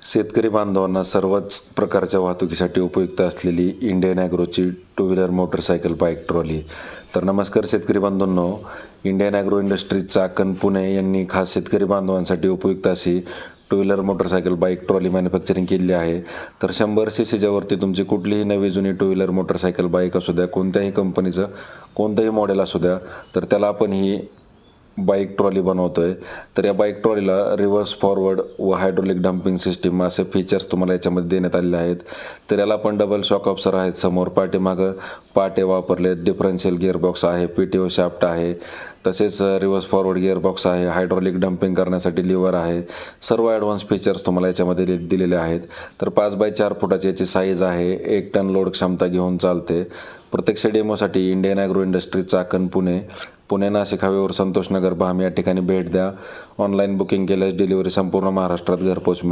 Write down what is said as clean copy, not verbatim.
शेतकरी बांधवांना सर्वच प्रकारच्या वाहतुकीसाठी उपयुक्त असलेली इंडियन ॲग्रोची two wheeler motorcycle bike trolley. तर नमस्कार शेतकरी बांधवांनो, Indian agro industries Chakan Pune यांनी खास शेतकरी बांधवांसाठी उपयुक्त अशी two wheeler motorcycle bike trolley manufacturing केली आहे. तर 100 सीसीच्या वरती तुमची कुठलीही नवी जुनी टू व्हीलर मोटरसायकल बाईक असू द्या, कोणत्याही कंपनीचं कोणतंही मॉडेल असू द्या, तर त्याला आपण ही बाईक ट्रॉली बनवतोय. तर या बाईक ट्रॉलीला रिव्हर्स फॉरवर्ड व हायड्रोलिक डम्पिंग सिस्टीम असे फीचर्स तुम्हाला याच्यामध्ये देण्यात आलेले आहेत. तर याला पण डबल शॉक ऑब्सर आहेत समोर, पाठीमागं पाटे वापरले, डिफरन्शियल गिअरबॉक्स आहे, PTO शाफ्ट आहे, तसेच रिव्हर्स फॉरवर्ड गिअरबॉक्स आहे, हायड्रोलिक डम्पिंग करण्यासाठी लिव्हर आहे. सर्व ॲडव्हान्स फीचर्स तुम्हाला याच्यामध्ये दिलेले आहेत. तर 5x4 फुटाची याची साईज आहे, 1 टन लोड क्षमता घेऊन चालते. प्रत्यक्ष डेमोसाठी Indian agro industries Chakan Pune Nashik हायवेवर संतोषनगर भाम या ठिकाणी भेट द्या. ऑनलाईन बुकिंग केल्यास डिलिव्हरी संपूर्ण महाराष्ट्रात घरपोच मिळेल.